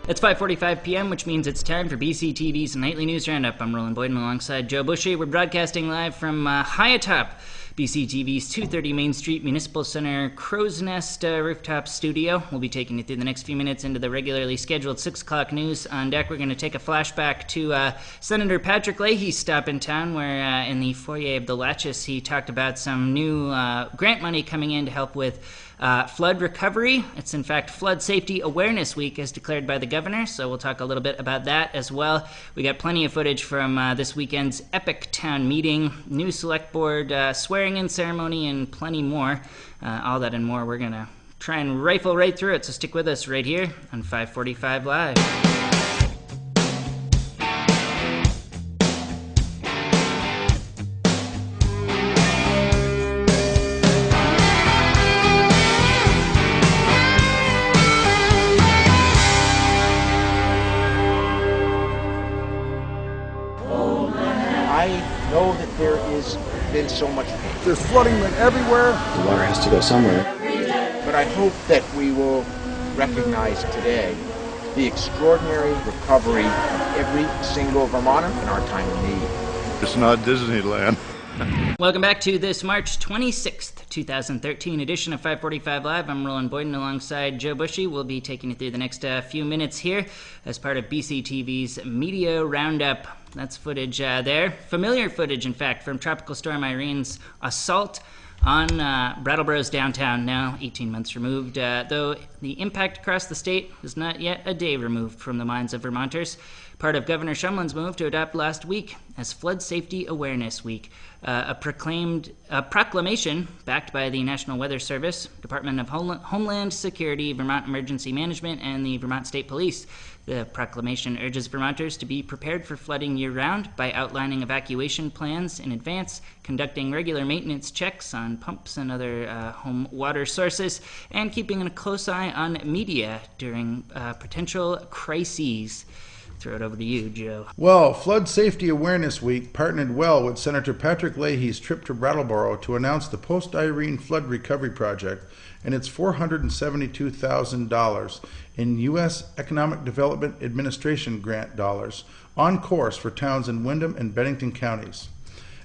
It's 5:45 p.m., which means it's time for BCTV's Nightly News Roundup. I'm Roland Boyden alongside Joe Bushy. We're broadcasting live from high atop BCTV's 230 Main Street Municipal Center Crow's Nest rooftop studio. We'll be taking you through the next few minutes into the regularly scheduled 6 o'clock news. On deck, we're going to take a flashback to Senator Patrick Leahy's stop in town, where in the foyer of the Latches, he talked about some new grant money coming in to help with flood recovery. It's in fact Flood Safety Awareness Week as declared by the governor, so we'll talk a little bit about that as well. We got plenty of footage from this weekend's epic town meeting, new select board swearing-in ceremony, and plenty more. All that and more, we're going to try and rifle right through it, so stick with us right here on 545 Live. I know that there has been so much pain. There's flooding everywhere. The water has to go somewhere. But I hope that we will recognize today the extraordinary recovery of every single Vermonter in our time of need. It's not Disneyland. Welcome back to this March 26th, 2013 edition of 545 Live. I'm Roland Boyden alongside Joe Bushy. We'll be taking you through the next few minutes here as part of BCTV's Media Roundup. That's footage there. Familiar footage, in fact, from Tropical Storm Irene's assault on Brattleboro's downtown, now 18 months removed, though the impact across the state is not yet a day removed from the minds of Vermonters. Part of Governor Shumlin's move to adopt last week as Flood Safety Awareness Week, a proclamation backed by the National Weather Service, Department of Homeland Security, Vermont Emergency Management, and the Vermont State Police. The proclamation urges Vermonters to be prepared for flooding year-round by outlining evacuation plans in advance, conducting regular maintenance checks on pumps and other home water sources, and keeping a close eye on media during potential crises. Throw it over to you, Joe. Well, Flood Safety Awareness Week partnered well with Senator Patrick Leahy's trip to Brattleboro to announce the Post-Irene Flood Recovery Project and its $472,000 in U.S. Economic Development Administration grant dollars on course for towns in Windham and Bennington counties.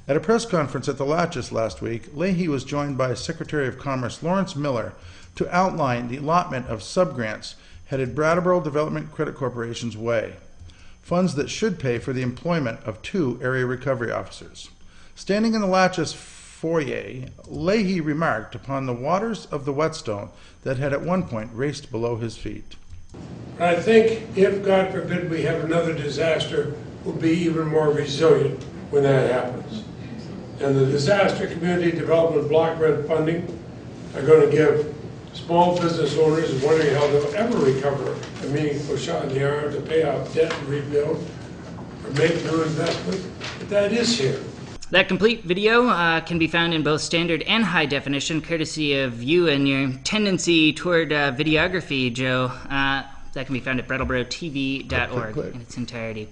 At a press conference at the Latches last week, Leahy was joined by Secretary of Commerce Lawrence Miller to outline the allotment of subgrants headed Brattleboro Development Credit Corporation's way. Funds that should pay for the employment of 2 area recovery officers. Standing in the Latches foyer, Leahy remarked upon the waters of the Whetstone that had at one point raced below his feet. I think if, God forbid, we have another disaster, we'll be even more resilient when that happens. And the disaster community development block grant funding are going to give small business owners wondering how they'll ever recover a meaningful shot in the arm to pay off debt and rebuild or make new investment, but that is here. That complete video can be found in both standard and high definition, courtesy of you and your tendency toward videography, Joe. That can be found at brattleboro.tv.org in its entirety.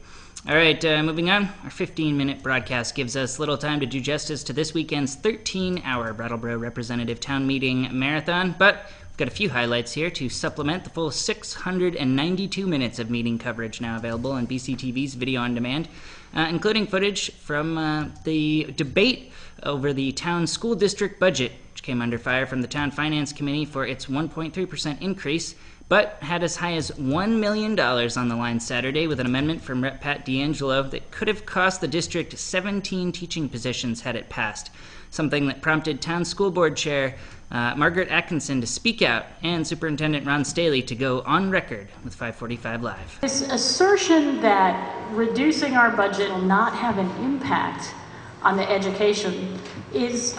All right, moving on. Our 15-minute broadcast gives us little time to do justice to this weekend's 13-hour Brattleboro Representative Town Meeting Marathon, but we've got a few highlights here to supplement the full 692 minutes of meeting coverage now available on BCTV's Video on Demand, including footage from the debate over the town school district budget, which came under fire from the Town Finance Committee for its 1.3% increase, but had as high as $1 million on the line Saturday with an amendment from Rep. Pat D'Angelo that could have cost the district 17 teaching positions had it passed, something that prompted Town School Board Chair Margaret Atkinson to speak out and Superintendent Ron Staley to go on record with 545 Live. This assertion that reducing our budget will not have an impact on the education is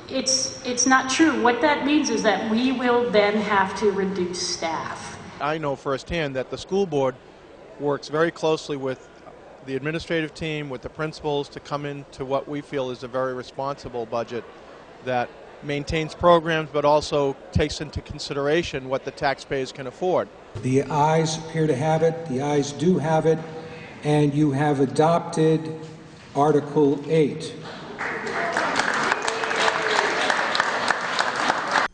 it's not true. What that means is that we will then have to reduce staff. I know firsthand that the school board works very closely with the administrative team, with the principals, to come into what we feel is a very responsible budget that maintains programs but also takes into consideration what the taxpayers can afford. The ayes appear to have it, the ayes do have it, and you have adopted Article 8.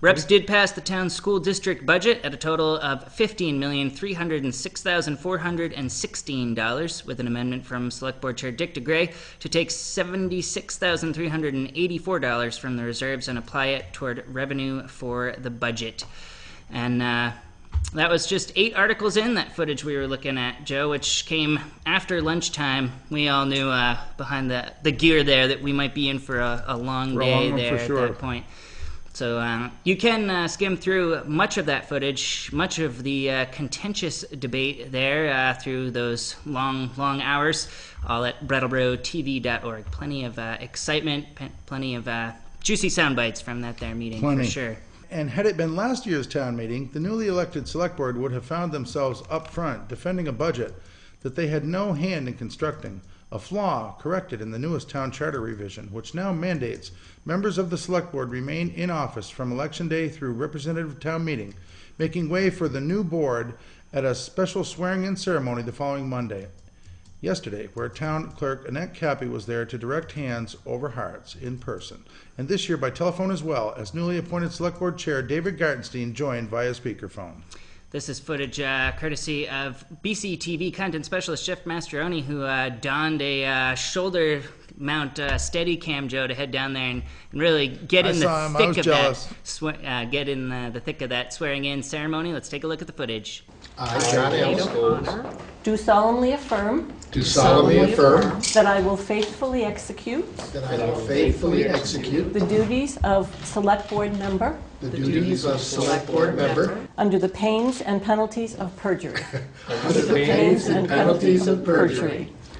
Reps did pass the town's school district budget at a total of $15,306,416, with an amendment from Select Board Chair Dick DeGray to take $76,384 from the reserves and apply it toward revenue for the budget. And that was just 8 articles in that footage we were looking at, Joe, which came after lunchtime. We all knew behind the gear there that we might be in for a long day there at that point. So you can skim through much of that footage, much of the contentious debate there through those long hours, all at brattleboro.tv.org. Plenty of excitement, plenty of juicy sound bites from that there meeting, for sure. And had it been last year's town meeting, the newly elected select board would have found themselves up front defending a budget that they had no hand in constructing, a flaw corrected in the newest town charter revision, which now mandates members of the select board remain in office from election day through representative town meeting, making way for the new board at a special swearing-in ceremony the following Monday. Yesterday, where town clerk Annette Cappy was there to direct hands over hearts in person, and this year by telephone as well, as newly appointed select board chair David Gartenstein joined via speakerphone. This is footage courtesy of BCTV content specialist Jeff Mastrooni, who donned a shoulder mount Steadicam, Joe, to head down there and really get in the thick of that swearing-in ceremony. Let's take a look at the footage. I, John L. Scholes, do solemnly affirm that I will faithfully execute the duties of Select Board member under the pains and penalties of perjury.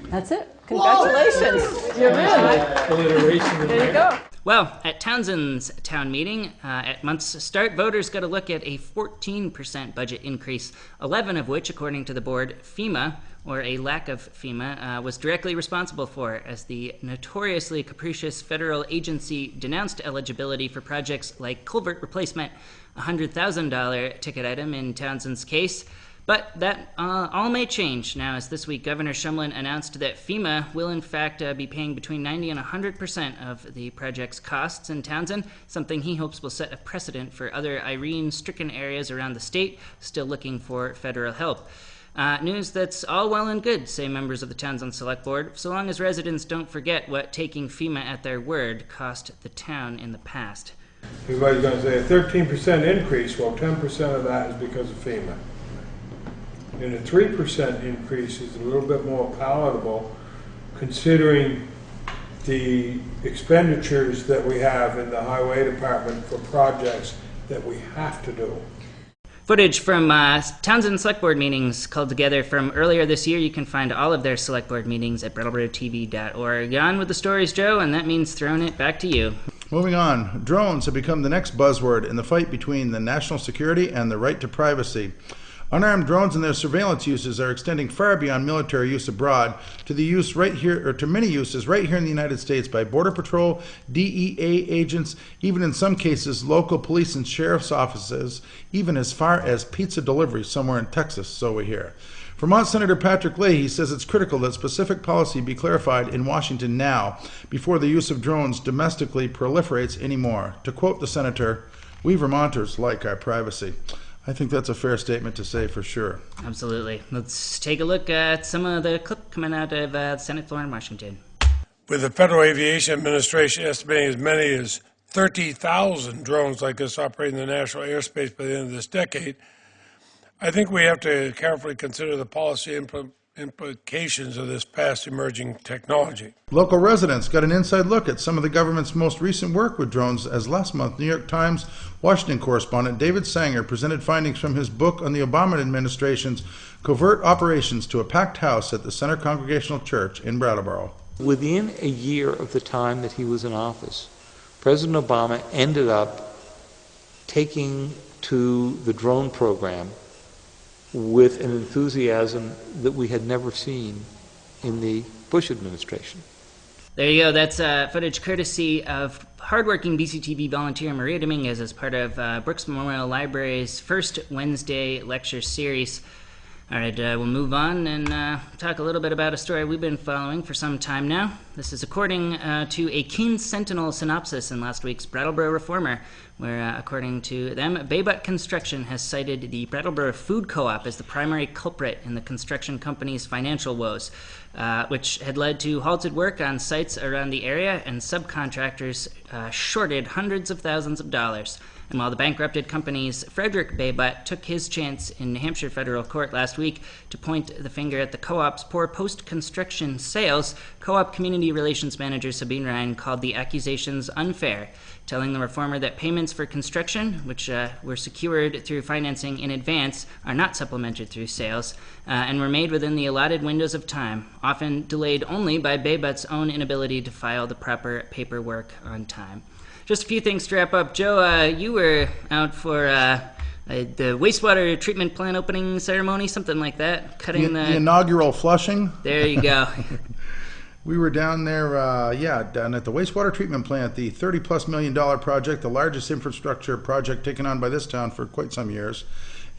That's it. Congratulations. You're really. There you go. Well, at Townsend's town meeting at month's start, voters got a look at a 14% budget increase, 11 of which, according to the board, FEMA, or a lack of FEMA, was directly responsible for, as the notoriously capricious federal agency denounced eligibility for projects like culvert replacement, a $100,000 ticket item in Townsend's case. But that all may change now, as this week Governor Shumlin announced that FEMA will in fact be paying between 90 and 100% of the project's costs in Townsend, something he hopes will set a precedent for other Irene-stricken areas around the state still looking for federal help. News that's all well and good, say members of the Townsend Select Board, so long as residents don't forget what taking FEMA at their word cost the town in the past. Everybody's going to say a 13% increase. Well, 10% of that is because of FEMA. And a 3% increase is a little bit more palatable considering the expenditures that we have in the highway department for projects that we have to do. Footage from Townsend Select Board meetings called together from earlier this year. You can find all of their Select Board meetings at brattleboro.tv.org. On with the stories, Joe, and that means throwing it back to you. Moving on, drones have become the next buzzword in the fight between the national security and the right to privacy. Unarmed drones and their surveillance uses are extending far beyond military use abroad to the use right here, or to many uses right here in the United States by Border Patrol, DEA agents, even in some cases local police and sheriff's offices, even as far as pizza delivery somewhere in Texas, so we hear. Vermont Senator Patrick Leahy says it's critical that specific policy be clarified in Washington now, before the use of drones domestically proliferates anymore. To quote the senator, "We Vermonters like our privacy." I think that's a fair statement to say for sure. Absolutely. Let's take a look at some of the clip coming out of the Senate floor in Washington. With the Federal Aviation Administration estimating as many as 30,000 drones like this operating in the national airspace by the end of this decade, I think we have to carefully consider the policy implications of this fast emerging technology. Local residents got an inside look at some of the government's most recent work with drones, as last month New York Times Washington correspondent David Sanger presented findings from his book on the Obama administration's covert operations to a packed house at the Center Congregational Church in Brattleboro. Within a year of the time that he was in office, President Obama ended up taking to the drone program with an enthusiasm that we had never seen in the Bush administration. There you go. That's footage courtesy of hardworking BCTV volunteer Maria Dominguez as part of Brooks Memorial Library's first Wednesday lecture series. All right, we'll move on and talk a little bit about a story we've been following for some time now. This is according to a Keene Sentinel synopsis in last week's Brattleboro Reformer, where, according to them, Baybutt Construction has cited the Brattleboro Food Co-op as the primary culprit in the construction company's financial woes, which had led to halted work on sites around the area and subcontractors shorted hundreds of thousands of dollars. And while the bankrupted company's Frederick Baybutt took his chance in New Hampshire federal court last week to point the finger at the co-op's poor post-construction sales, co-op community relations manager Sabine Ryan called the accusations unfair, telling the Reformer that payments for construction, which were secured through financing in advance, are not supplemented through sales, and were made within the allotted windows of time, often delayed only by Baybutt's own inability to file the proper paperwork on time. Just a few things to wrap up. Joe, you were out for the wastewater treatment plant opening ceremony, something like that, cutting the inaugural flushing. There you go. We were down there, down at the wastewater treatment plant, the $30+ million project, the largest infrastructure project taken on by this town for quite some years.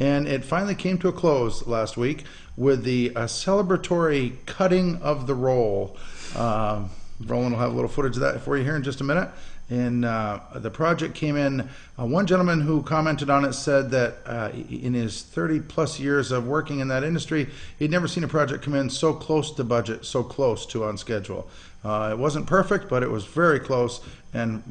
And it finally came to a close last week with the celebratory cutting of the roll. Roland will have a little footage of that for you here in just a minute. And the project came in. One gentleman who commented on it said that in his 30+ years of working in that industry, he'd never seen a project come in so close to budget, so close to on schedule. It wasn't perfect, but it was very close and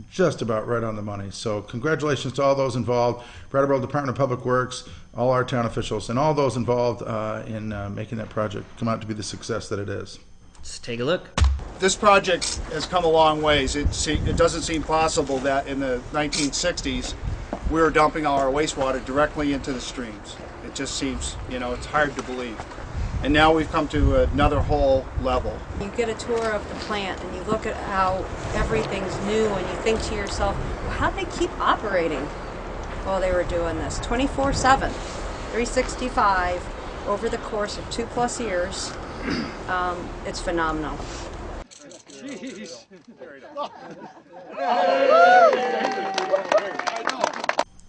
just about right on the money. So congratulations to all those involved, Brattleboro Department of Public Works, all our town officials, and all those involved in making that project come out to be the success that it is. Let's take a look. This project has come a long ways. It doesn't seem possible that in the 1960s we were dumping all our wastewater directly into the streams. It just seems, it's hard to believe. And now we've come to another whole level. You get a tour of the plant and you look at how everything's new and you think to yourself, well, how'd they keep operating while they were doing this? 24/7, 365 over the course of 2+ years. It's phenomenal. Jeez.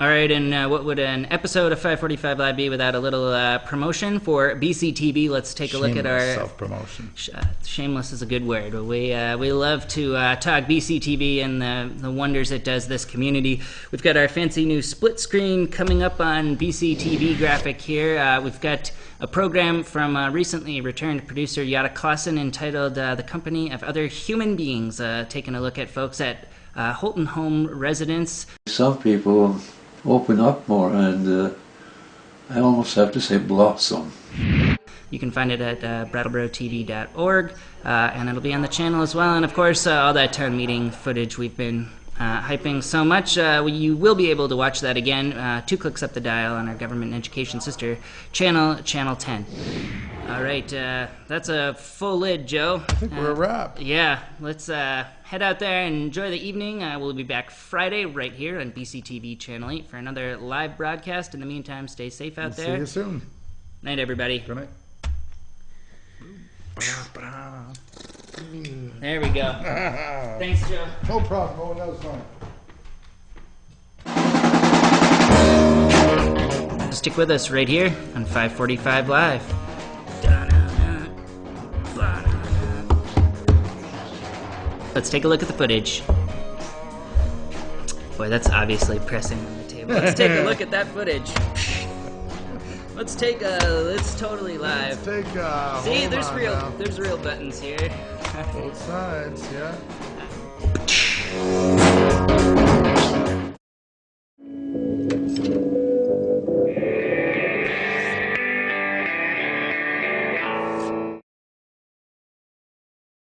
All right, and what would an episode of 545 Live be without a little promotion for BCTV? Let's take a look at our self-promotion. Shameless is a good word. We love to talk BCTV and the wonders it does this community. We've got our fancy new split screen coming up on BCTV graphic here. We've got a program from recently returned producer Yada Clausen entitled "The Company of Other Human Beings," taking a look at folks at Holton Home residents. Some people open up more, and I almost have to say blossom. You can find it at brattleboro.tv.org, and it'll be on the channel as well. And of course, all that town meeting footage we've been hyping so much, you will be able to watch that again, 2 clicks up the dial on our government and education sister channel, Channel 10. All right, that's a full lid, Joe. I think we're a wrap. Yeah, let's head out there and enjoy the evening. We'll be back Friday right here on BCTV Channel 8 for another live broadcast. In the meantime, stay safe out there. See you soon. Night, everybody. Good night. There we go. Thanks, Joe. No problem. Oh, that was fun. Stick with us right here on 545 Live. Let's take a look at the footage. Boy, that's obviously pressing on the table. Let's take a look at that footage. It's totally live. Let's take See, there's real buttons here. Both sides, yeah.